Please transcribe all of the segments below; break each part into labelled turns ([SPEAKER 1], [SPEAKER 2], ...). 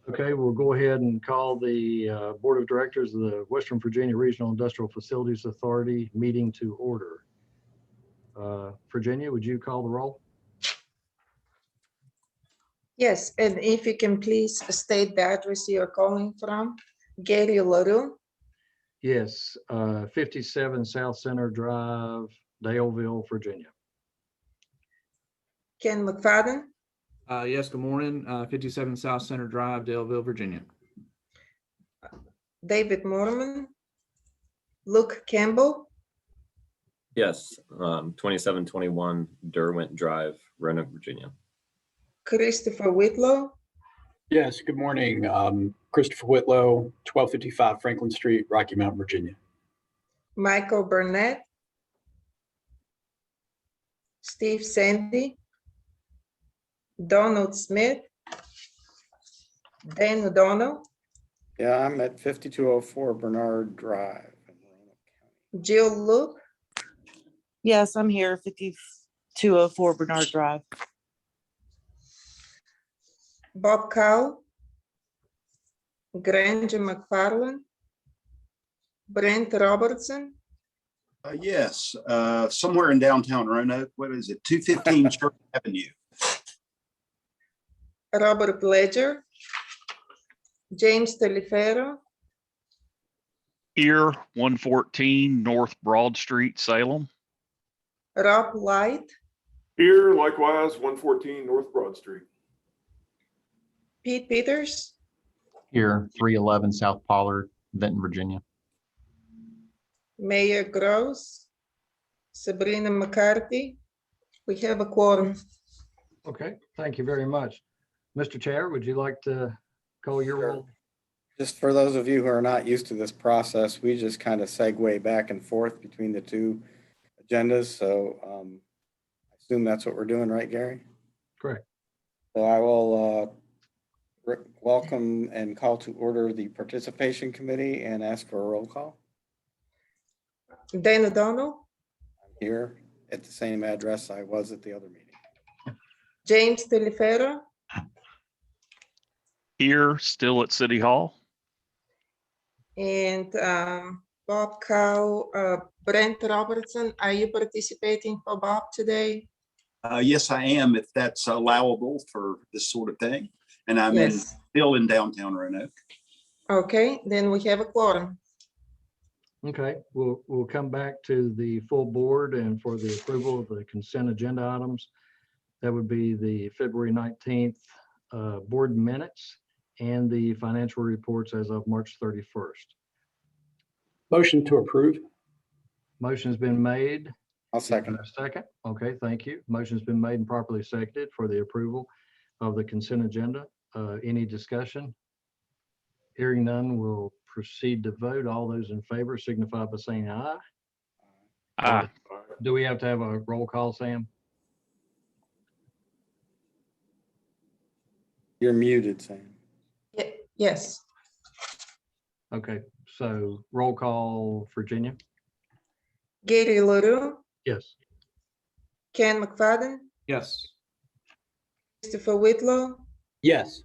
[SPEAKER 1] Okay, we'll go ahead and call the Board of Directors of the Western Virginia Regional Industrial Facilities Authority meeting to order. Virginia, would you call the roll?
[SPEAKER 2] Yes, and if you can please state the address you're calling from. Gary LaRue,
[SPEAKER 1] Yes, 57 South Center Drive, Daleville, Virginia.
[SPEAKER 2] Ken McFadden,
[SPEAKER 3] Yes, good morning. 57 South Center Drive, Daleville, Virginia.
[SPEAKER 2] David Mormon, Luke Campbell,
[SPEAKER 4] Yes, 2721 Derwent Drive, Roanoke, Virginia.
[SPEAKER 2] Christopher Whitlow,
[SPEAKER 5] Yes, good morning. Christopher Whitlow, 1255 Franklin Street, Rocky Mount, Virginia.
[SPEAKER 2] Michael Burnett, Steve Sandy, Donald Smith, Dan O'Donnell,
[SPEAKER 6] Yeah, I'm at 5204 Bernard Drive in Roanoke County.
[SPEAKER 2] Jill Luke,
[SPEAKER 7] Yes, I'm here, 5204 Bernard Drive.
[SPEAKER 2] Bob Cowell, Granger McFarland, Brent Robertson,
[SPEAKER 8] Yes, somewhere in downtown Roanoke. What is it? 215 Church Avenue.
[SPEAKER 2] Robert Ledger, James Telefero,
[SPEAKER 9] Here, 114 North Broad Street, Salem.
[SPEAKER 2] Rob Light,
[SPEAKER 10] Here, likewise, 114 North Broad Street.
[SPEAKER 2] Pete Peters,
[SPEAKER 11] Here, 311 South Pollard, Benton, Virginia.
[SPEAKER 2] Mayor Gross, Sabrina McCarthy. We have a quorum.
[SPEAKER 1] Okay, thank you very much. Mr. Chair, would you like to call your
[SPEAKER 6] Sure.
[SPEAKER 1] roll?
[SPEAKER 6] Just for those of you who are not used to this process, we just kind of segue back and forth between the two agendas. So I assume that's what we're doing, right, Gary?
[SPEAKER 1] Correct.
[SPEAKER 6] So I will welcome and call to order the participation committee and ask for a roll call.
[SPEAKER 2] Dan O'Donnell,
[SPEAKER 6] I'm here at the same address I was at the other meeting.
[SPEAKER 2] James Telefero,
[SPEAKER 9] Here, still at City Hall.
[SPEAKER 2] and Bob Cowell, Brent Robertson. Are you participating for Bob today?
[SPEAKER 8] Yes, I am, if that's allowable for this sort of thing. And I'm
[SPEAKER 2] Yes.
[SPEAKER 8] still in downtown Roanoke.
[SPEAKER 2] Okay, then we have a quorum.
[SPEAKER 1] Okay, we'll come back to the full board and for the approval of the consent agenda items. That would be the February 19th board minutes and the financial reports as of March 31st.
[SPEAKER 5] Motion to approve.
[SPEAKER 1] Motion's been made.
[SPEAKER 6] I'll second.
[SPEAKER 1] A second. Okay, thank you. Motion's been made and properly seconded for the approval of the consent agenda. Any discussion? Hearing none, we'll proceed to vote. All those in favor signify by saying aye.
[SPEAKER 9] Aye.
[SPEAKER 1] Do we have to have a roll call, Sam?
[SPEAKER 6] You're muted, Sam.
[SPEAKER 2] Yes,
[SPEAKER 1] Okay, so roll call, Virginia?
[SPEAKER 2] Gary LaRue,
[SPEAKER 1] Yes.
[SPEAKER 2] Ken McFadden,
[SPEAKER 3] Yes.
[SPEAKER 2] Christopher Whitlow,
[SPEAKER 5] Yes.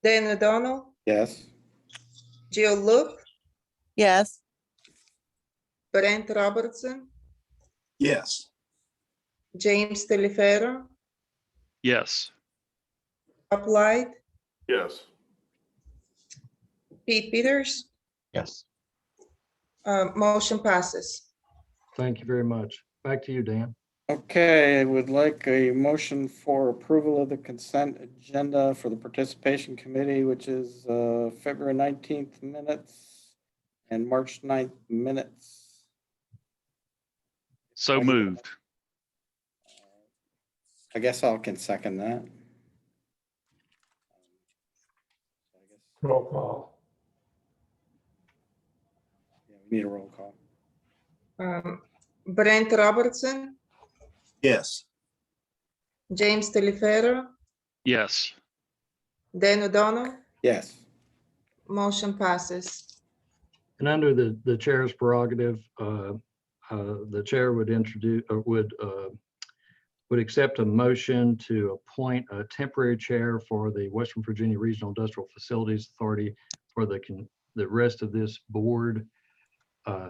[SPEAKER 2] Dan O'Donnell,
[SPEAKER 6] Yes.
[SPEAKER 2] Jill Luke,
[SPEAKER 7] Yes,
[SPEAKER 2] Brent Robertson,
[SPEAKER 8] Yes,
[SPEAKER 2] James Telefero,
[SPEAKER 9] Yes.
[SPEAKER 2] Rob Light,
[SPEAKER 10] Yes.
[SPEAKER 2] Pete Peters.
[SPEAKER 11] Yes.
[SPEAKER 2] Motion passes.
[SPEAKER 1] Thank you very much. Back to you, Dan.
[SPEAKER 6] Okay, I would like a motion for approval of the consent agenda for the participation committee, which is February 19th minutes and March 9th minutes.
[SPEAKER 9] So moved.
[SPEAKER 6] I guess I can second that.
[SPEAKER 10] Roll call.
[SPEAKER 6] Yeah, we need a roll call.
[SPEAKER 2] Brent Robertson,
[SPEAKER 8] yes,
[SPEAKER 2] James Telefero,
[SPEAKER 9] Yes.
[SPEAKER 2] Dan O'Donnell,
[SPEAKER 6] Yes.
[SPEAKER 2] motion passes.
[SPEAKER 1] And under the chair's prerogative, the chair would introduce, or would would accept a motion to appoint a temporary chair for the Western Virginia Regional Industrial Facilities Authority for the rest of this board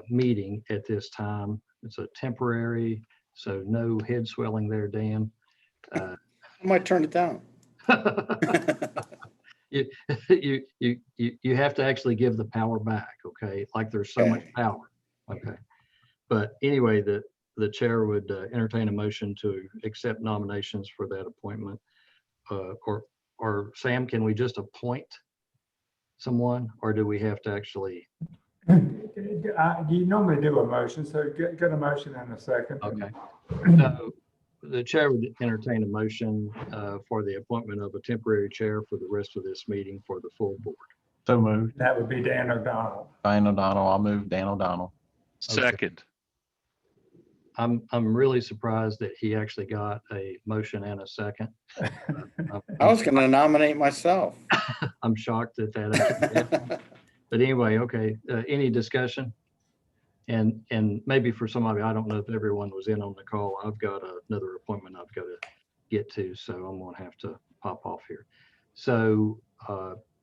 [SPEAKER 1] meeting at this time. It's a temporary, so no head swelling there, Dan.
[SPEAKER 6] I might turn it down.
[SPEAKER 1] You have to actually give the power back, okay? Like there's so much power, okay? But anyway, the chair would entertain a motion to accept nominations for that appointment. Or Sam, can we just appoint someone, or do we have to actually?
[SPEAKER 12] You normally do a motion, so get a motion in a second.
[SPEAKER 1] Okay. So the chair would entertain a motion for the appointment of a temporary chair for the rest of this meeting for the full board.
[SPEAKER 11] So moved.
[SPEAKER 12] That would be Dan O'Donnell.
[SPEAKER 11] Dan O'Donnell. I'll move Dan O'Donnell.
[SPEAKER 9] Second.
[SPEAKER 1] I'm really surprised that he actually got a motion and a second.
[SPEAKER 6] I was going to nominate myself.
[SPEAKER 1] I'm shocked that actually happened. But anyway, okay, any discussion? And maybe for somebody, I don't know if everyone was in on the call. I've got another appointment I've got to get to, so I'm gonna have to pop off here. So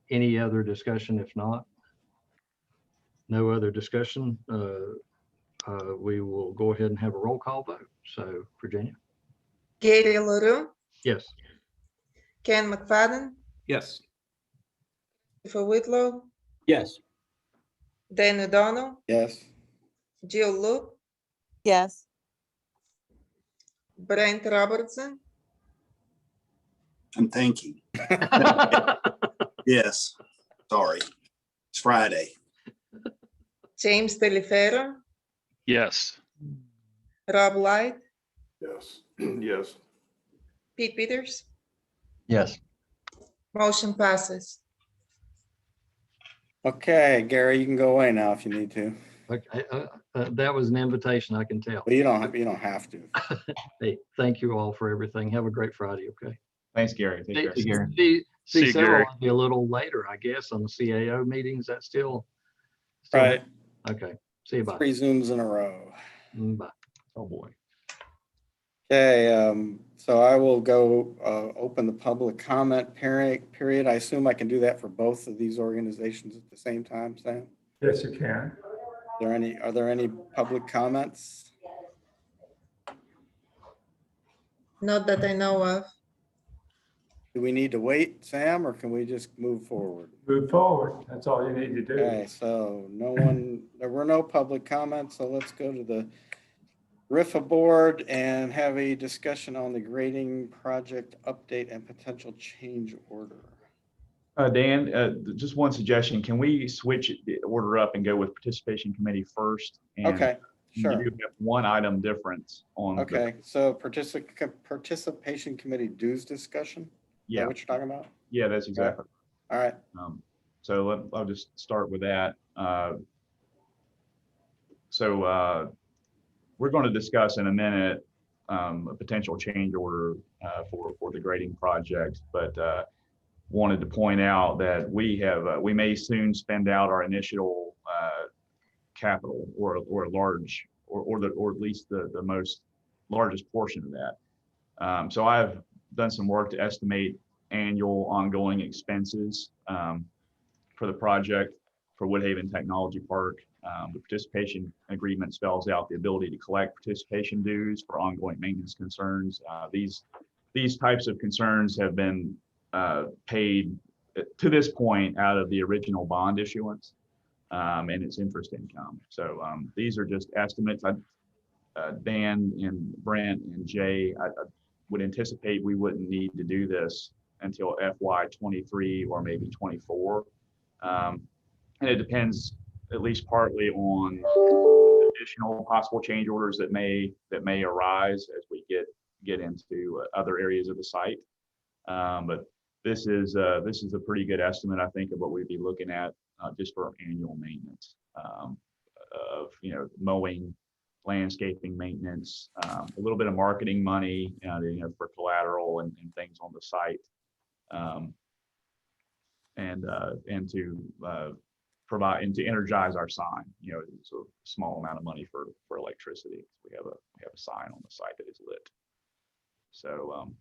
[SPEAKER 1] any other discussion? If not, no other discussion, we will go ahead and have a roll call vote. So Virginia?
[SPEAKER 2] Gary LaRue,
[SPEAKER 1] Yes.
[SPEAKER 2] Ken McFadden,
[SPEAKER 3] Yes.
[SPEAKER 2] Christopher Whitlow,
[SPEAKER 5] Yes.
[SPEAKER 2] Dan O'Donnell,
[SPEAKER 6] Yes.
[SPEAKER 2] Jill Loop,
[SPEAKER 7] Yes.
[SPEAKER 2] Brent Robertson,
[SPEAKER 8] I'm thinking. Yes, sorry. It's Friday.
[SPEAKER 2] James Delifero,
[SPEAKER 9] Yes.
[SPEAKER 2] Rob Light,
[SPEAKER 10] Yes. Yes.
[SPEAKER 2] Pete Peters.
[SPEAKER 11] Yes.
[SPEAKER 2] Motion passes.
[SPEAKER 6] Okay, Gary, you can go away now if you need to.
[SPEAKER 1] Okay, that was an invitation, I can tell.
[SPEAKER 6] But you don't have to.
[SPEAKER 1] Hey, thank you all for everything. Have a great Friday, okay?
[SPEAKER 11] Thanks, Gary. Take care.
[SPEAKER 1] See
[SPEAKER 9] See you,
[SPEAKER 1] Sarah
[SPEAKER 9] Gary.
[SPEAKER 1] will be a little later, I guess, on the CAO meetings. That's still
[SPEAKER 6] Right.
[SPEAKER 1] okay. See you. Bye.
[SPEAKER 6] 3 Zooms in a row.
[SPEAKER 1] Bye.
[SPEAKER 11] Oh, boy.
[SPEAKER 6] Okay, so I will go open the public comment period. I assume I can do that for both of these organizations at the same time, Sam?
[SPEAKER 12] Yes, you can.
[SPEAKER 6] Are there any public comments?
[SPEAKER 2] Not that I know of.
[SPEAKER 6] Do we need to wait, Sam, or can we just move forward?
[SPEAKER 12] Move forward. That's all you need to do.
[SPEAKER 6] Okay, so there were no public comments, so let's go to the WVRIFA board and have a discussion on the grading project update and potential change order.
[SPEAKER 13] Dan, just one suggestion. Can we switch the order up and go with participation committee first? And
[SPEAKER 6] Okay, sure.
[SPEAKER 13] You do have one item difference on.
[SPEAKER 6] Okay, so participation committee dues discussion? Is
[SPEAKER 13] Yeah.
[SPEAKER 6] that what you're talking about?
[SPEAKER 13] Yeah, that's exactly.
[SPEAKER 6] All right.
[SPEAKER 13] So I'll just start with that. We're going to discuss in a minute a potential change order for the grading project, but wanted to point out that we may soon spend out our initial capital or at least the most largest portion of that. So I've done some work to estimate annual ongoing expenses for the project for Woodhaven Technology Park. The participation agreement spells out the ability to collect participation dues for ongoing maintenance concerns. These types of concerns have been paid to this point out of the original bond issuance and its interest income. So these are just estimates. Dan and Brent and Jay, I would anticipate we wouldn't need to do this until FY23 or maybe 24. And it depends at least partly on additional possible change orders that may arise as we get into other areas of the site. But this is a pretty good estimate, I think, of what we'd be looking at just for annual maintenance of mowing, landscaping maintenance, a little bit of marketing money, for collateral and things on the site, and to provide and to energize our sign. It's a small amount of money for electricity. We have a sign on the site that is lit. So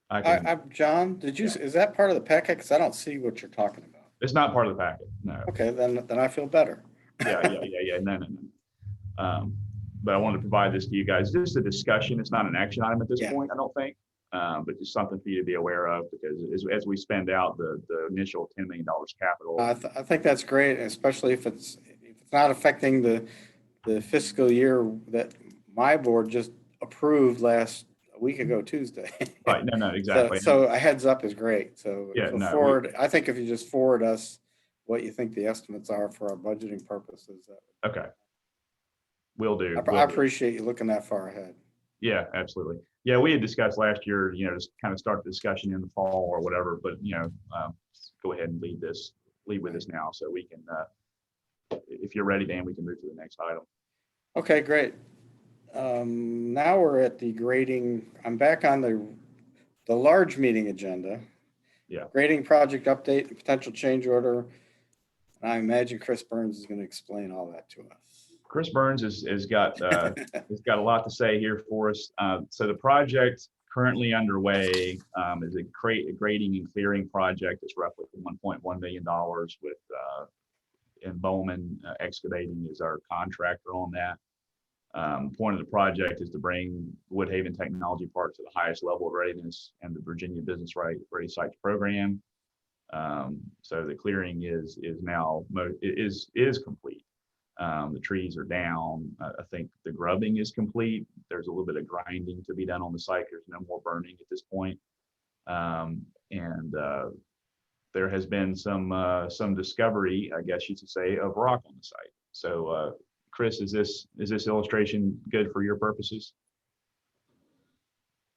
[SPEAKER 13] I can,
[SPEAKER 6] I'm John, is that part of the packet? Because I don't see what you're talking about.
[SPEAKER 13] it's not part of the packet, no.
[SPEAKER 6] Okay, then I feel better.
[SPEAKER 13] Yeah, no. But I wanted to provide this to you guys, just a discussion. It's not an action item at this
[SPEAKER 6] Yeah.
[SPEAKER 13] point, I don't think. But just something for you to be aware of, because as we spend out the initial $10 million capital.
[SPEAKER 6] I think that's great, especially if it's not affecting the fiscal year that my board just approved a week ago Tuesday.
[SPEAKER 13] Right, no, exactly.
[SPEAKER 6] So a heads up is great. So
[SPEAKER 13] Yeah,
[SPEAKER 6] if you'll
[SPEAKER 13] no,
[SPEAKER 6] I think if you just forward us what you think the estimates are for our budgeting purposes.
[SPEAKER 13] Okay. Will do.
[SPEAKER 6] I appreciate you looking that far ahead.
[SPEAKER 13] Yeah, absolutely. Yeah, we had discussed last year, just kind of start the discussion in the fall or whatever, but go ahead and lead with us now, so we can, if you're ready, Dan, we can move to the next item.
[SPEAKER 6] Okay, great. Now we're at the grading. I'm back on the large meeting agenda.
[SPEAKER 13] Yeah.
[SPEAKER 6] Grading project update and potential change order. And I imagine Chris Burns is going to explain all that to us.
[SPEAKER 13] Chris Burns has got a lot to say here for us. So the project currently underway is a grading and clearing project. It's roughly $1.1 million with and Bowman Excavating is our contractor on that. Point of the project is to bring Woodhaven Technology Park to the highest level of readiness and the Virginia Business Ready Sites program. So the clearing is now complete. The trees are down. I think the grubbing is complete. There's a little bit of grinding to be done on the site. There's no more burning at this point. There has been some discovery, I guess you should say, of rock on the site. So Chris, is this illustration good for your purposes?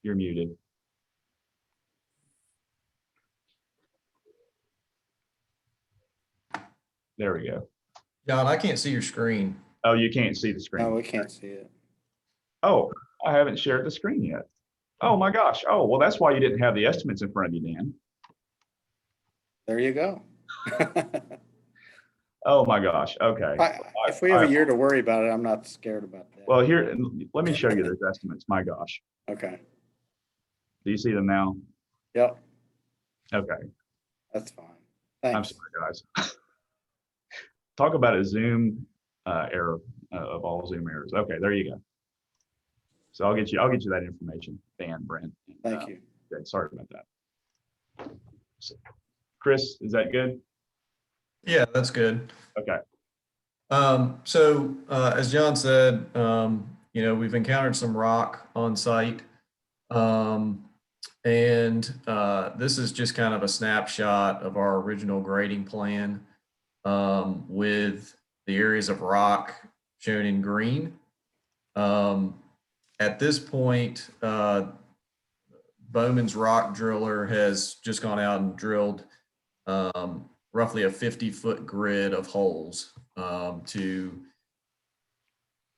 [SPEAKER 13] You're muted. There we go.
[SPEAKER 14] John, I can't see your screen.
[SPEAKER 13] Oh, you can't see the screen.
[SPEAKER 6] No, we can't see it.
[SPEAKER 13] Oh, I haven't shared the screen yet. Oh my gosh. Oh, well, that's why you didn't have the estimates in front of you, Dan.
[SPEAKER 6] There you go.
[SPEAKER 13] Oh my gosh. Okay.
[SPEAKER 6] If we have a year to worry about it, I'm not scared about that.
[SPEAKER 13] Well, here, let me show you those estimates. My gosh.
[SPEAKER 6] Okay.
[SPEAKER 13] Do you see them now?
[SPEAKER 6] Yep.
[SPEAKER 13] Okay.
[SPEAKER 6] That's fine. Thanks.
[SPEAKER 13] I'm sorry, guys. Talk about a Zoom error of all Zoom errors. Okay, there you go. So I'll get you that information, Dan, Brent.
[SPEAKER 6] Thank you.
[SPEAKER 13] Okay, sorry about that. So, Chris, is that good?
[SPEAKER 14] Yeah, that's good.
[SPEAKER 13] Okay.
[SPEAKER 14] So as John said, we've encountered some rock on site. And this is just kind of a snapshot of our original grading plan with the areas of rock shown in green. At this point, Bowman's rock driller has just gone out and drilled roughly a 50-foot grid of holes to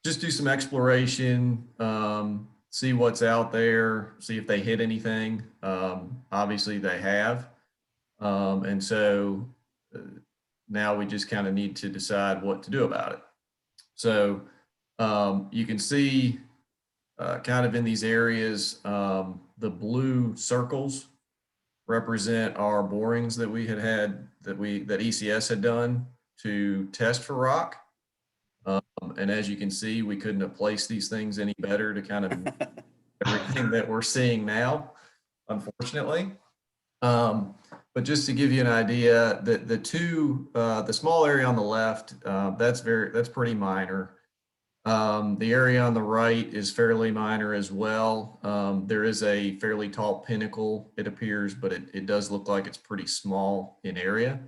[SPEAKER 14] just do some exploration, see what's out there, see if they hit anything. Obviously they have. And so now we just kind of need to decide what to do about it. So you can see kind of in these areas, the blue circles represent our borings that we had that ECS had done to test for rock. And as you can see, we couldn't have placed these things any better to kind of everything that we're seeing now, unfortunately. But just to give you an idea, the small area on the left, that's pretty minor. The area on the right is fairly minor as well. There is a fairly tall pinnacle, it appears, but it does look like it's pretty small in area.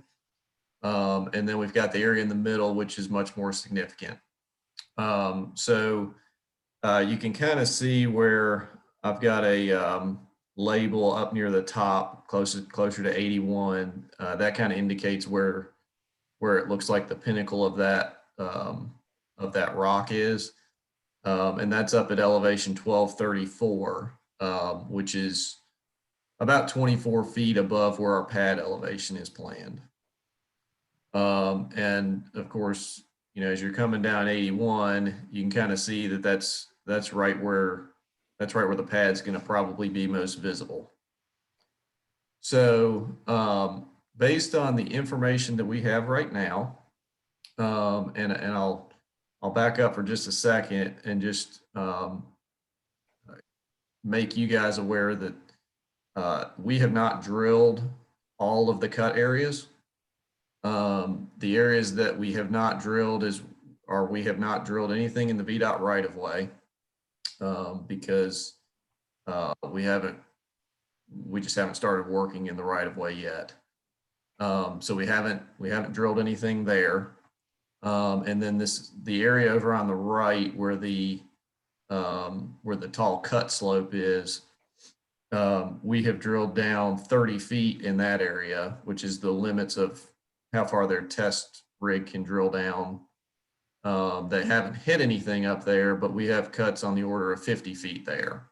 [SPEAKER 14] And then we've got the area in the middle, which is much more significant. So you can kind of see where I've got a label up near the top, closer to 81. That kind of indicates where it looks like the pinnacle of that rock is. And that's up at elevation 1234, which is about 24 feet above where our pad elevation is planned. And of course, as you're coming down 81, you can kind of see that that's right where That's right where the pad's going to probably be most visible. So based on the information that we have right now, and I'll back up for just a second and just make you guys aware that we have not drilled all of the cut areas. The areas that we have not drilled we have not drilled anything in the VDOT right of way because we just haven't started working in the right of way yet. So we haven't drilled anything there. And then the area over on the right where the tall cut slope is, we have drilled down 30 feet in that area, which is the limits of how far their test rig can drill down. They haven't hit anything up there, but we have cuts on the order of 50 feet there.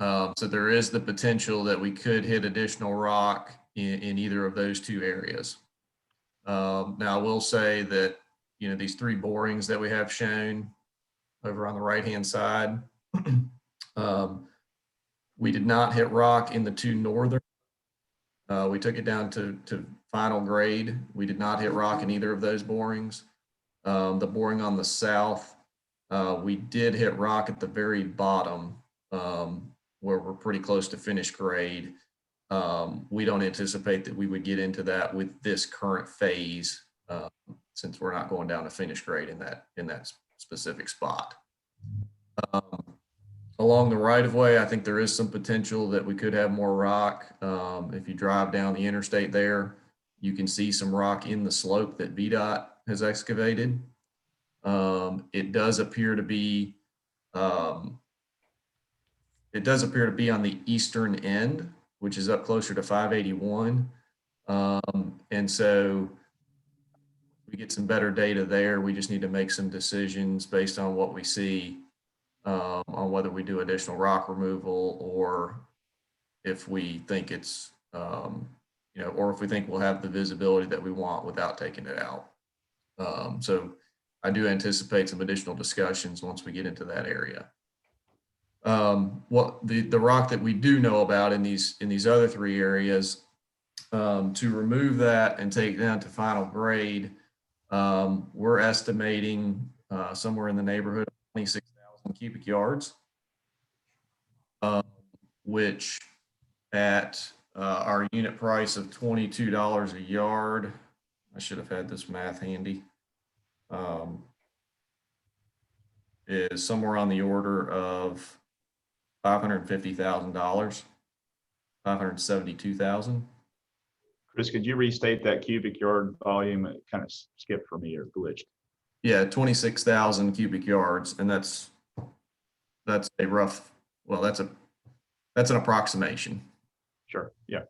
[SPEAKER 14] So there is the potential that we could hit additional rock in either of those two areas. Now I will say that, these 3 borings that we have shown over on the right-hand side, we did not hit rock in the 2 northern. We took it down to final grade. We did not hit rock in either of those borings. The boring on the south, we did hit rock at the very bottom, where we're pretty close to finished grade. We don't anticipate that we would get into that with this current phase, since we're not going down to finished grade in that specific spot. Along the right of way, I think there is some potential that we could have more rock. If you drive down the interstate there, you can see some rock in the slope that VDOT has excavated. It does appear to be on the eastern end, which is up closer to 581. And so we get some better data there. We just need to make some decisions based on what we see, on whether we do additional rock removal or if we think it's, or if we think we'll have the visibility that we want without taking it out. So I do anticipate some additional discussions once we get into that area. What the rock that we do know about in these other 3 areas, to remove that and take it down to final grade, we're estimating somewhere in the neighborhood of 26,000 cubic yards, which at our unit price of $22 a yard, I should have had this math handy, is somewhere on the order of $550,000, $572,000.
[SPEAKER 13] Chris, could you restate that cubic yard volume? It kind of skipped for me or glitched.
[SPEAKER 14] Yeah, 26,000 cubic yards, and that's a rough. Well, that's an approximation.
[SPEAKER 13] Sure. Yeah.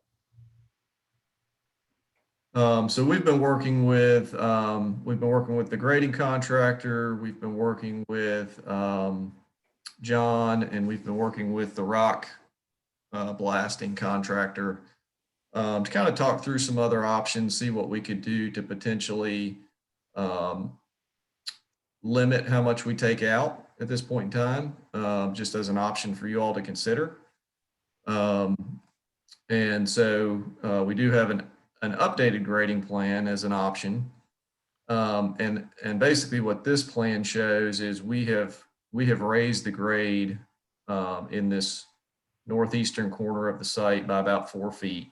[SPEAKER 14] So we've been working with the grading contractor. We've been working with John, and we've been working with the rock blasting contractor to kind of talk through some other options, see what we could do to potentially limit how much we take out at this point in time, just as an option for you all to consider. And so we do have an updated grading plan as an option. And basically what this plan shows is we have raised the grade in this northeastern corner of the site by about 4 feet.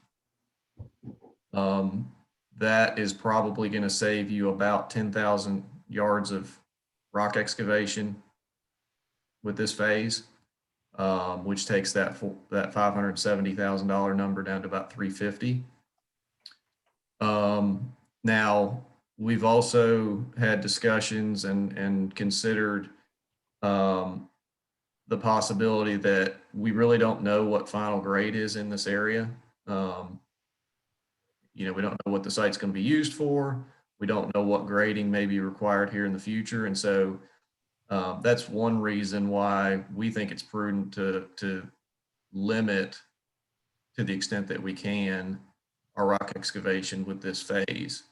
[SPEAKER 14] That is probably going to save you about 10,000 yards of rock excavation with this phase, which takes that $570,000 number down to about 350. Now we've also had discussions and considered the possibility that we really don't know what final grade is in this area. We don't know what the site's going to be used for. We don't know what grading may be required here in the future. And so that's one reason why we think it's prudent to limit, to the extent that we can, our rock excavation with this phase.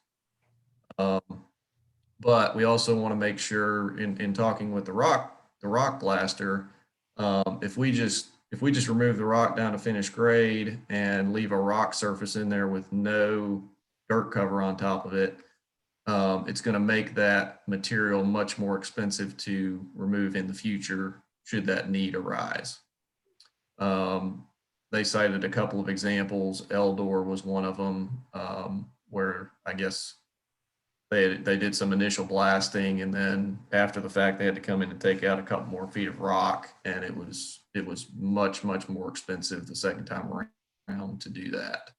[SPEAKER 14] But we also want to make sure in talking with the rock blaster, If we just remove the rock down to finished grade and leave a rock surface in there with no dirt cover on top of it, it's going to make that material much more expensive to remove in the future should that need arise. They cited a couple of examples. Eldor was one of them, where I guess they did some initial blasting, and then after the fact, they had to come in and take out a couple more feet of rock, and it was much more expensive the second time around to do that.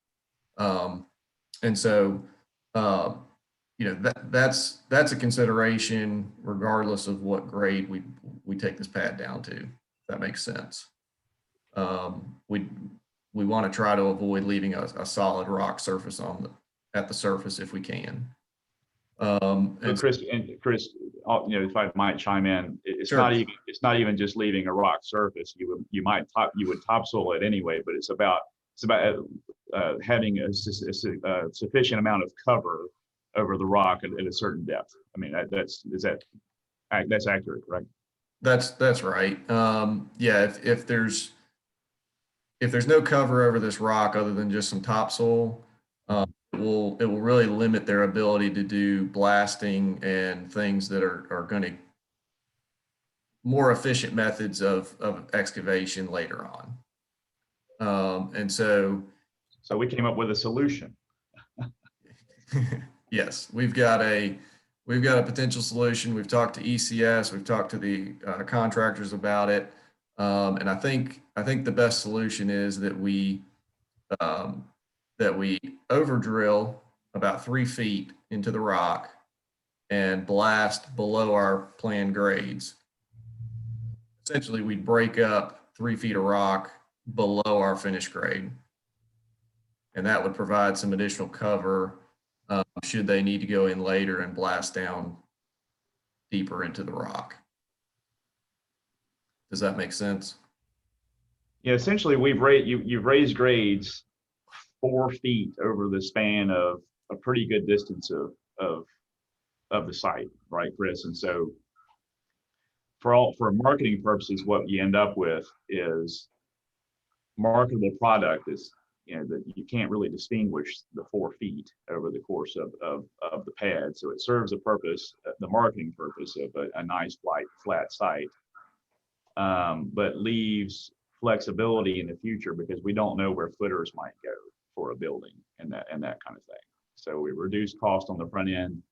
[SPEAKER 14] And so, you know, that's a consideration regardless of what grade we take this pad down to. If that makes sense. We want to try to avoid leaving a solid rock surface at the surface if we can.
[SPEAKER 13] And Chris, you know, if I might chime in, it's
[SPEAKER 14] Sure.
[SPEAKER 13] not even just leaving a rock surface. You would topsoil it anyway, but it's about having a sufficient amount of cover over the rock at a certain depth. I mean, that's accurate, correct?
[SPEAKER 14] That's right. Yeah, if there's no cover over this rock other than just some topsoil, it will really limit their ability to do blasting and things that are going to more efficient methods of excavation later on. And so
[SPEAKER 13] we came up with a solution.
[SPEAKER 14] Yes, we've got a potential solution. We've talked to ECS, we've talked to the contractors about it, and I think the best solution is that we over drill about 3 feet into the rock and blast below our planned grades. Essentially, we'd break up 3 feet of rock below our finished grade, and that would provide some additional cover should they need to go in later and blast down deeper into the rock. Does that make sense?
[SPEAKER 13] Yeah, essentially you've raised grades 4 feet over the span of a pretty good distance of the site, right, Chris? And so for marketing purposes, what you end up with is marketable product is, you know, that you can't really distinguish the 4 feet over the course of the pad. So it serves a purpose, the marketing purpose of a nice flat site, but leaves flexibility in the future because we don't know where footers might go for a building and that kind of thing. So we reduce cost on the front end,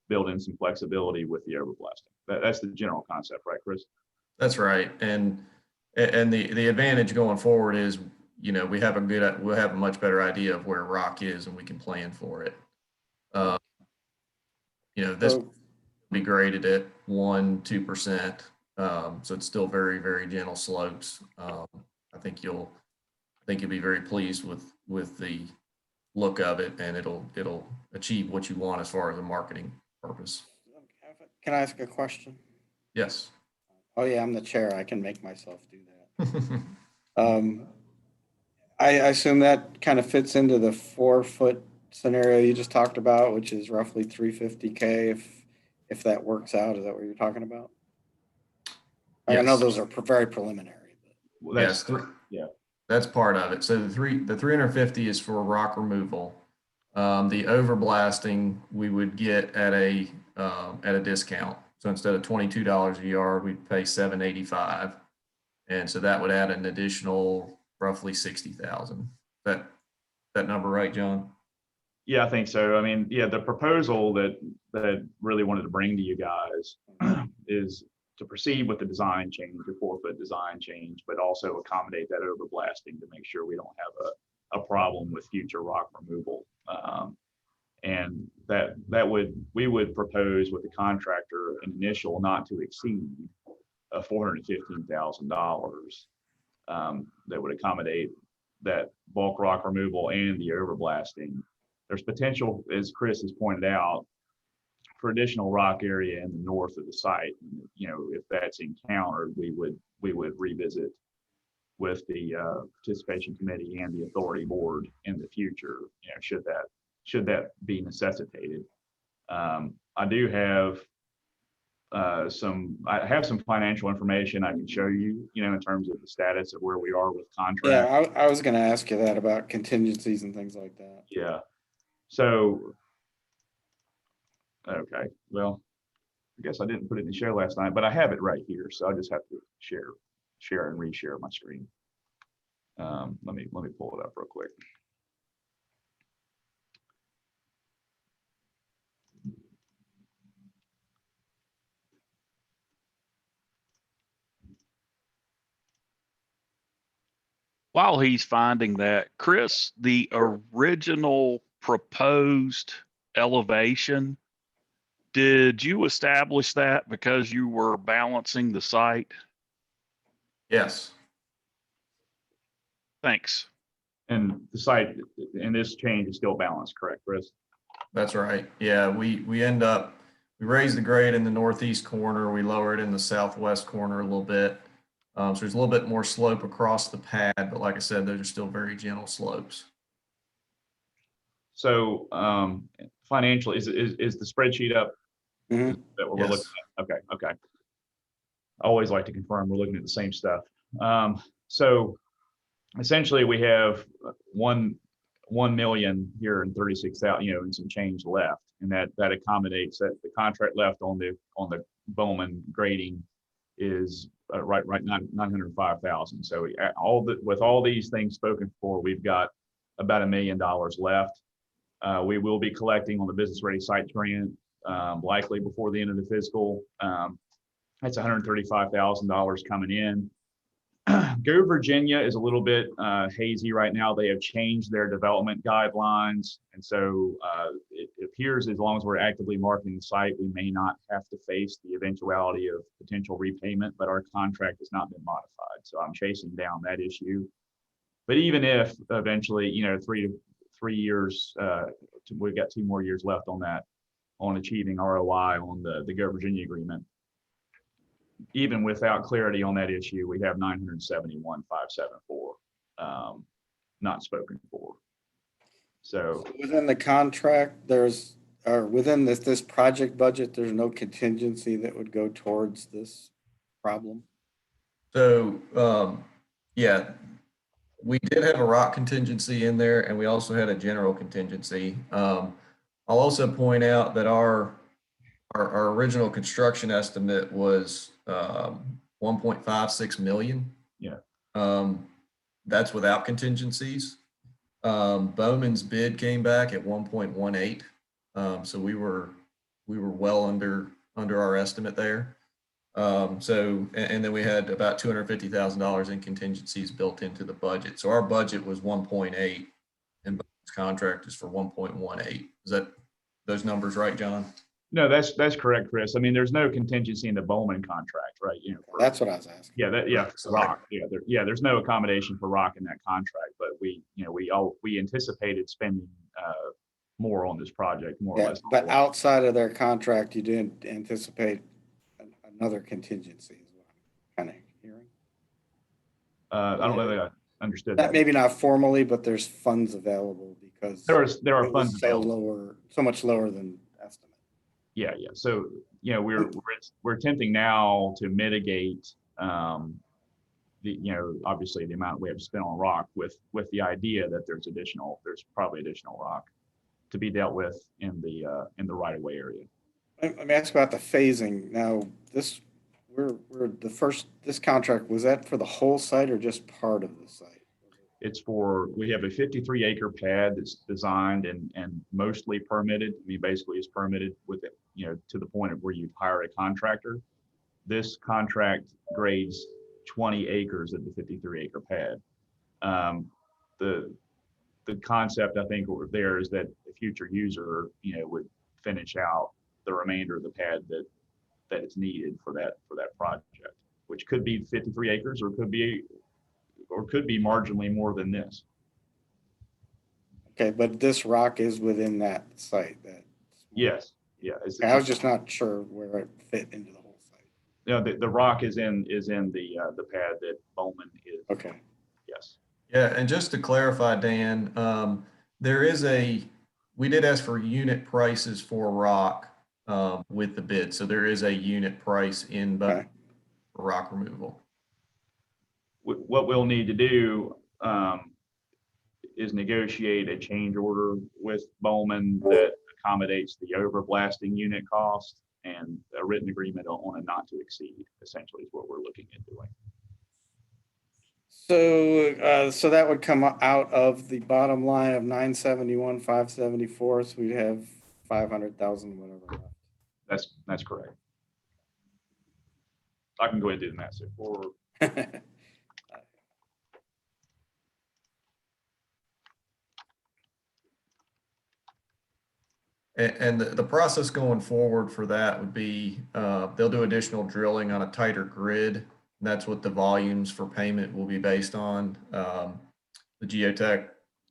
[SPEAKER 13] build in some flexibility with the overblasting. That's the general concept, right, Chris?
[SPEAKER 14] That's right. And the advantage going forward is, you know, we'll have a much better idea of where rock is and we can plan for it. You know, this will be graded at 1-2%. So it's still very, very gentle slopes. I think you'll be very pleased with the look of it, and it'll achieve what you want as far as a marketing purpose.
[SPEAKER 6] Can I ask a question?
[SPEAKER 14] Yes.
[SPEAKER 6] Oh yeah, I'm the chair. I can make myself do that. I assume that kind of fits into the 4 foot scenario you just talked about, which is roughly $350K if that works out. Is that what you're talking about?
[SPEAKER 14] Yes.
[SPEAKER 6] I know those are very preliminary.
[SPEAKER 13] Well,
[SPEAKER 14] yes, that's part of it. So the 350 is for rock removal. The overblasting we would get at a discount. So instead of $22 a yard, we'd pay $785, and so that would add an additional roughly 60,000. That number right, John?
[SPEAKER 13] Yeah, I think so. I mean, yeah, the proposal that really wanted to bring to you guys is to proceed with the design change, the 4 foot design change, but also accommodate that overblasting to make sure we don't have a problem with future rock removal. And we would propose with the contractor an initial not to exceed $415,000 that would accommodate that bulk rock removal and the overblasting. There's potential, as Chris has pointed out, for additional rock area in the north of the site. You know, if that's encountered, we would revisit with the participation committee and the authority board in the future. You know, should that be necessitated. I do have I have some financial information I can show you, in terms of the status of where we are with contract.
[SPEAKER 6] Yeah, I was going to ask you that about contingencies and things like that.
[SPEAKER 13] Yeah. So, okay, well, I guess I didn't put it in the show last night, but I have it right here. So I just have to share and reshare my screen. Let me pull it up real quick.
[SPEAKER 9] While he's finding that, Chris, the original proposed elevation, did you establish that because you were balancing the site?
[SPEAKER 14] Yes.
[SPEAKER 9] Thanks.
[SPEAKER 13] And the site and this change is still balanced, correct, Chris?
[SPEAKER 14] That's right. Yeah, we raised the grade in the northeast corner. We lowered in the southwest corner a little bit. So there's a little bit more slope across the pad, but like I said, those are still very gentle slopes.
[SPEAKER 13] So financially, is the spreadsheet up that we're
[SPEAKER 14] Yes.
[SPEAKER 13] looking at? Okay. I always like to confirm we're looking at the same stuff. So essentially, we have 1 million here and 36,000, and some change left, and that accommodates that. The contract left on the Bowman grading is right 905,000. So with all these things spoken for, we've got about $1 million left. We will be collecting on the business ready site grant likely before the end of the fiscal. That's $135,000 coming in. Go Virginia is a little bit hazy right now. They have changed their development guidelines. And so it appears as long as we're actively marketing the site, we may not have to face the eventuality of potential repayment, but our contract has not been modified. So I'm chasing down that issue. But even if eventually, 3 years, we've got 2 more years left on that, on achieving ROI on the Go Virginia agreement. Even without clarity on that issue, we have 971,574 not spoken for. So
[SPEAKER 6] within the contract, within this project budget, there's no contingency that would go towards this problem.
[SPEAKER 14] So yeah, we did have a rock contingency in there, and we also had a general contingency. I'll also point out that our original construction estimate was 1.56 million.
[SPEAKER 13] Yeah.
[SPEAKER 14] That's without contingencies. Bowman's bid came back at 1.18. So we were well under our estimate there. So and then we had about $250,000 in contingencies built into the budget. So our budget was 1.8, and Bowman's contract is for 1.18. Is that those numbers right, John?
[SPEAKER 13] no, that's correct, Chris. I mean, there's no contingency in the Bowman contract, right?
[SPEAKER 6] That's what I was asking.
[SPEAKER 13] Yeah, rock. There's no accommodation for rock in that contract, but we anticipated spending more on this project, more or less.
[SPEAKER 6] But outside of their contract, you didn't anticipate another contingency, is what I'm kind of hearing.
[SPEAKER 13] I don't know that I understood that.
[SPEAKER 6] Maybe not formally, but there's funds available because
[SPEAKER 13] there are funds available.
[SPEAKER 6] So much lower than estimate.
[SPEAKER 13] Yeah. So, we're attempting now to mitigate obviously the amount we have to spend on rock with the idea that there's probably additional rock to be dealt with in the right of way area.
[SPEAKER 6] Let me ask about the phasing. Now, this contract, was that for the whole site or just part of the site?
[SPEAKER 13] We have a 53-acre pad that's designed and mostly permitted. I mean, basically it's permitted with it, to the point of where you hire a contractor. This contract grades 20 acres of the 53-acre pad. The concept, I think, there is that the future user, would finish out the remainder of the pad that is needed for that project, which could be 53 acres or could be marginally more than this.
[SPEAKER 6] Okay, but this rock is within that site.
[SPEAKER 13] Yes. Yeah.
[SPEAKER 6] I was just not sure where it fit into the whole site.
[SPEAKER 13] The rock is in the pad that Bowman is.
[SPEAKER 6] Okay.
[SPEAKER 13] Yes.
[SPEAKER 14] Yeah, and just to clarify, Dan, we did ask for unit prices for rock. with the bid. So there is a unit price in both
[SPEAKER 6] Okay.
[SPEAKER 14] for rock removal.
[SPEAKER 13] What we'll need to do is negotiate a change order with Bowman that accommodates the overblasting unit cost, and a written agreement on a not to exceed, essentially, is what we're looking at doing.
[SPEAKER 6] So that would come out of the bottom line of 971, 574. So we'd have 500,000, whatever left.
[SPEAKER 13] That's correct. I can go ahead and do the math. So
[SPEAKER 14] And the process going forward for that would be, they'll do additional drilling on a tighter grid. And that's what the volumes for payment will be based on. The geotech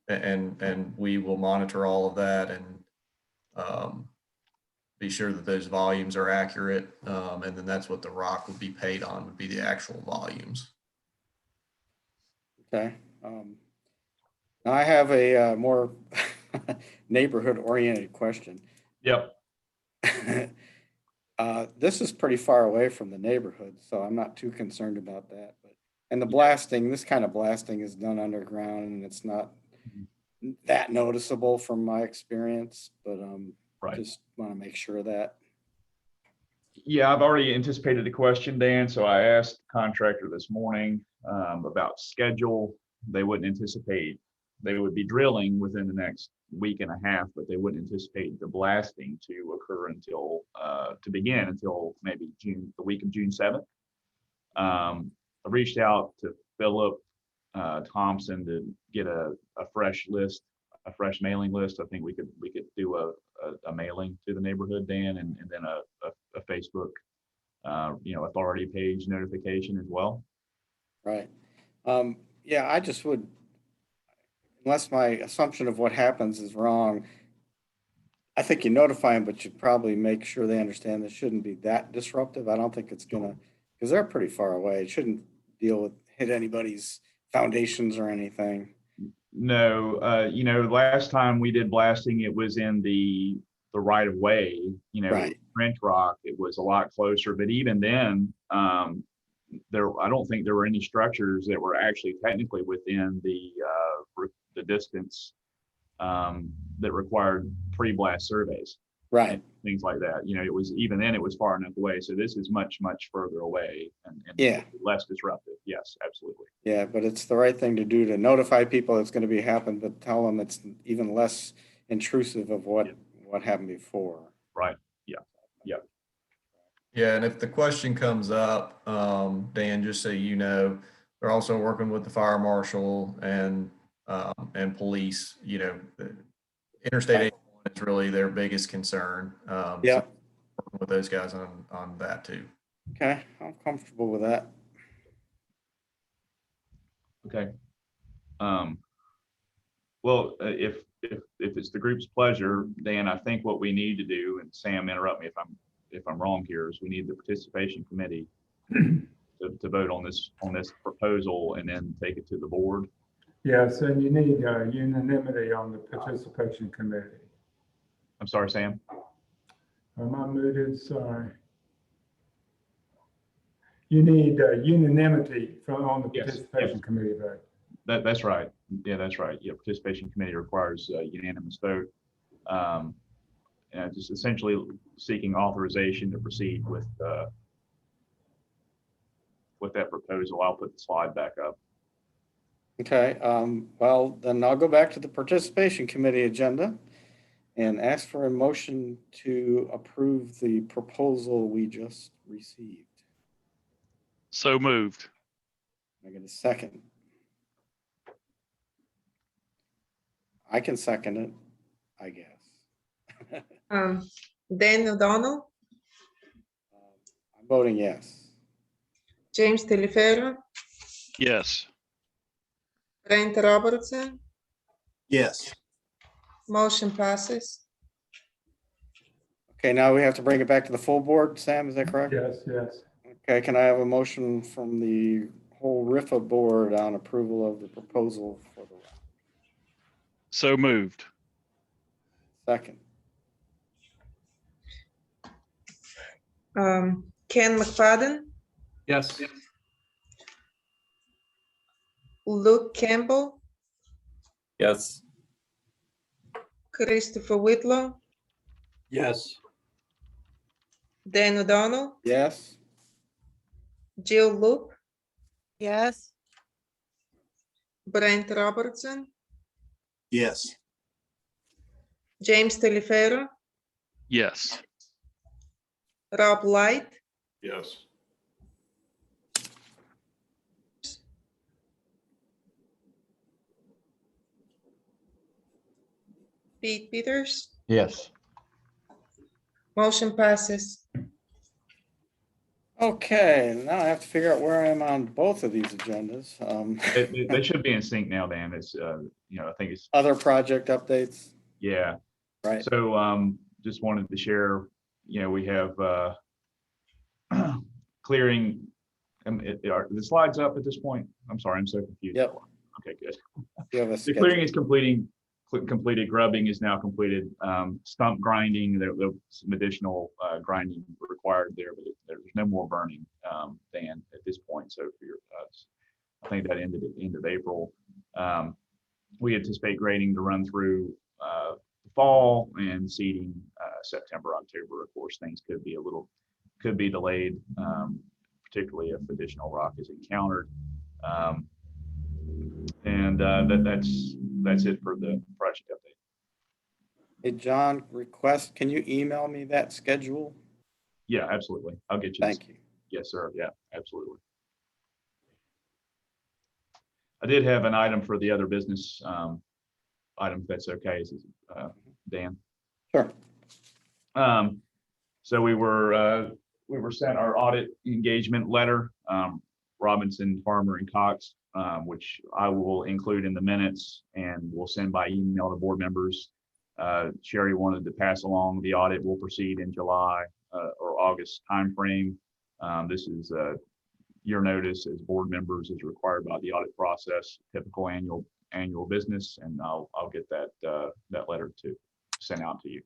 [SPEAKER 14] and we will monitor all of that and be sure that those volumes are accurate. And then that's what the rock would be paid on, would be the actual volumes.
[SPEAKER 6] Okay. Now I have a more neighborhood oriented question.
[SPEAKER 13] Yep.
[SPEAKER 6] This is pretty far away from the neighborhood, so I'm not too concerned about that. And the blasting, this kind of blasting is done underground, and it's not that noticeable from my experience, but
[SPEAKER 13] Right.
[SPEAKER 6] just want to make sure of that.
[SPEAKER 13] Yeah, I've already anticipated the question, Dan. So I asked the contractor this morning about schedule. They wouldn't anticipate, they would be drilling within the next week and a half, but they wouldn't anticipate the blasting to occur until, to begin until maybe the week of June 7th. I reached out to Philip Thompson to get a fresh list, a fresh mailing list. I think we could do a mailing to the neighborhood, Dan, and then a Facebook, authority page notification as well.
[SPEAKER 6] Right. Yeah, I just would, unless my assumption of what happens is wrong, I think you notify them, but you probably make sure they understand this shouldn't be that disruptive. I don't think it's gonna, because they're pretty far away. It shouldn't hit anybody's foundations or anything.
[SPEAKER 13] No, last time we did blasting, it was in the right of way,
[SPEAKER 6] Right.
[SPEAKER 13] French Rock, it was a lot closer, but even then, I don't think there were any structures that were actually technically within the distance that required pre-blast surveys.
[SPEAKER 6] Right.
[SPEAKER 13] Things like that. It was, even then it was far enough away. So this is much, much further away and
[SPEAKER 6] Yeah.
[SPEAKER 13] less disruptive. Yes, absolutely.
[SPEAKER 6] Yeah, but it's the right thing to do to notify people it's going to be happen, but tell them it's even less intrusive of what happened before.
[SPEAKER 13] Right. Yeah. Yeah.
[SPEAKER 14] Yeah, and if the question comes up, Dan, just so you know, they're also working with the fire marshal and police. The Interstate 81 is really their biggest concern.
[SPEAKER 6] Yeah.
[SPEAKER 14] So working with those guys on that too.
[SPEAKER 6] Okay, I'm comfortable with that.
[SPEAKER 13] Okay. Well, if it's the group's pleasure, Dan, I think what we need to do, and Sam, interrupt me if I'm wrong here, is we need the participation committee to vote on this proposal and then take it to the board.
[SPEAKER 12] Yes, and you need unanimity on the participation committee.
[SPEAKER 13] I'm sorry, Sam.
[SPEAKER 12] Am I muted? Sorry. You need unanimity on the participation committee vote.
[SPEAKER 13] That's right. Yeah, that's right. Yeah, participation committee requires a unanimous vote. And just essentially seeking authorization to proceed with that proposal. I'll put the slide back up.
[SPEAKER 6] Okay, well, then I'll go back to the participation committee agenda and ask for a motion to approve the proposal we just received.
[SPEAKER 9] So moved.
[SPEAKER 6] Can I get a second? I can second it, I guess.
[SPEAKER 2] Dan O'Donnell,
[SPEAKER 6] I'm voting yes.
[SPEAKER 2] James Taliaferro,
[SPEAKER 9] Yes.
[SPEAKER 2] Brent Robertson,
[SPEAKER 8] Yes.
[SPEAKER 2] motion passes.
[SPEAKER 6] Okay, now we have to bring it back to the full board, Sam, is that correct?
[SPEAKER 12] Yes, yes.
[SPEAKER 6] Okay, can I have a motion from the whole RIFA board on approval of the proposal for the
[SPEAKER 9] So moved.
[SPEAKER 6] second?
[SPEAKER 2] Ken McFadden,
[SPEAKER 3] Yes.
[SPEAKER 2] Luke Campbell,
[SPEAKER 4] Yes.
[SPEAKER 2] Christopher Whitlow,
[SPEAKER 5] Yes.
[SPEAKER 2] Dan O'Donnell,
[SPEAKER 6] Yes.
[SPEAKER 2] Jill Loop,
[SPEAKER 7] yes,
[SPEAKER 2] Brent Robertson,
[SPEAKER 8] Yes.
[SPEAKER 2] James Telefero,
[SPEAKER 9] Yes.
[SPEAKER 2] Rob Light,
[SPEAKER 10] Yes.
[SPEAKER 2] Pete Peters.
[SPEAKER 11] Yes.
[SPEAKER 2] Motion passes.
[SPEAKER 6] Okay, now I have to figure out where I am on both of these agendas.
[SPEAKER 13] They should be in sync now, Dan. It's, I think it's,
[SPEAKER 6] Other project updates,
[SPEAKER 13] yeah.
[SPEAKER 6] right?
[SPEAKER 13] So just wanted to share, we have clearing, are the slides up at this point? I'm sorry, I'm so confused.
[SPEAKER 6] Yep.
[SPEAKER 13] Okay, good.
[SPEAKER 6] You have a
[SPEAKER 13] The clearing
[SPEAKER 6] schedule.
[SPEAKER 13] is completed, grubbing is now completed, stump grinding, there's some additional grinding required there, but there's no more burning, Dan, at this point. So for your, I think that ended at the end of April. We anticipate grading to run through the fall and seeding September, October. Of course, things could be delayed, particularly if additional rock is encountered. And that's it for the project update.
[SPEAKER 6] Hey, John, can you email me that schedule?
[SPEAKER 13] Yeah, absolutely. I'll get you.
[SPEAKER 6] Thank you.
[SPEAKER 13] Yes, sir. Yeah, absolutely. I did have an item for the other business item, if that's okay, Dan.
[SPEAKER 6] Sure.
[SPEAKER 13] So we were sent our audit engagement letter, Robinson, Farmer, and Cox, which I will include in the minutes and we'll send by email to board members. Sherry wanted to pass along the audit will proceed in July or August timeframe. This is your notice as board members is required by the audit process, typical annual business, and I'll get that letter sent out to you.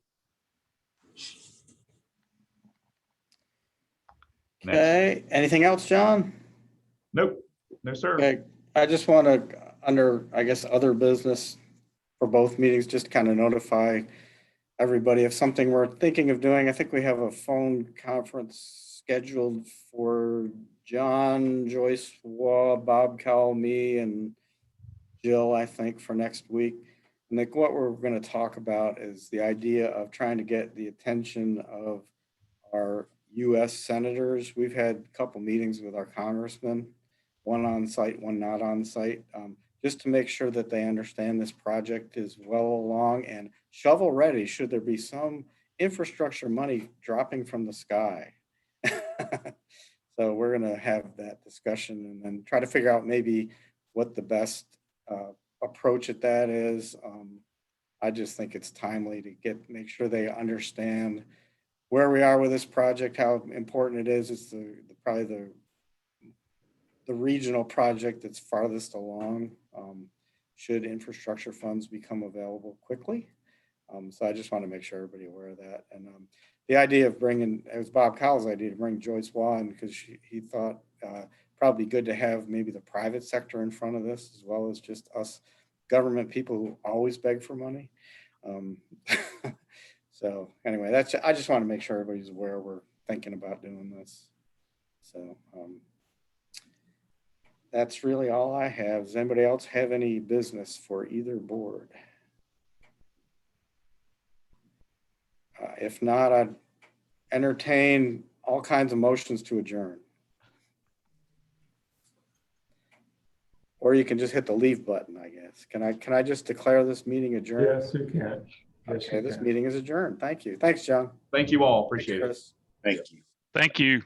[SPEAKER 6] Okay, anything else, John?
[SPEAKER 13] Nope, no, sir.
[SPEAKER 6] Okay, I just want to, under, I guess, other business for both meetings, just kind of notify everybody of something we're thinking of doing. I think we have a phone conference scheduled for John, Joyce, Bob Cowell, me, and Jill, I think, for next week. And like what we're going to talk about is the idea of trying to get the attention of our U.S. senators. We've had a couple meetings with our congressmen, one on site, one not on site, just to make sure that they understand this project is well along and shovel ready should there be some infrastructure money dropping from the sky. So we're going to have that discussion and then try to figure out maybe what the best approach at that is. I just think it's timely to make sure they understand where we are with this project, how important it is. It's probably the regional project that's farthest along, should infrastructure funds become available quickly. So I just want to make sure everybody aware of that. And the idea of bringing, it was Bob Cowell's idea to bring Joyce Wan because he thought probably good to have maybe the private sector in front of this as well as just us government people who always beg for money. So anyway, I just want to make sure everybody's aware we're thinking about doing this. So that's really all I have. Does anybody else have any business for either board? If not, I'd entertain all kinds of motions to adjourn. Or you can just hit the leave button, I guess. Can I just declare this meeting adjourned?
[SPEAKER 12] Yes, you can. Yes,
[SPEAKER 6] Okay,
[SPEAKER 12] you
[SPEAKER 6] this
[SPEAKER 12] can.
[SPEAKER 6] meeting is adjourned. Thank you. Thanks, John.
[SPEAKER 13] Thank you all. Appreciate it.
[SPEAKER 6] Thanks, Chris.
[SPEAKER 8] Thank you.
[SPEAKER 9] Thank you.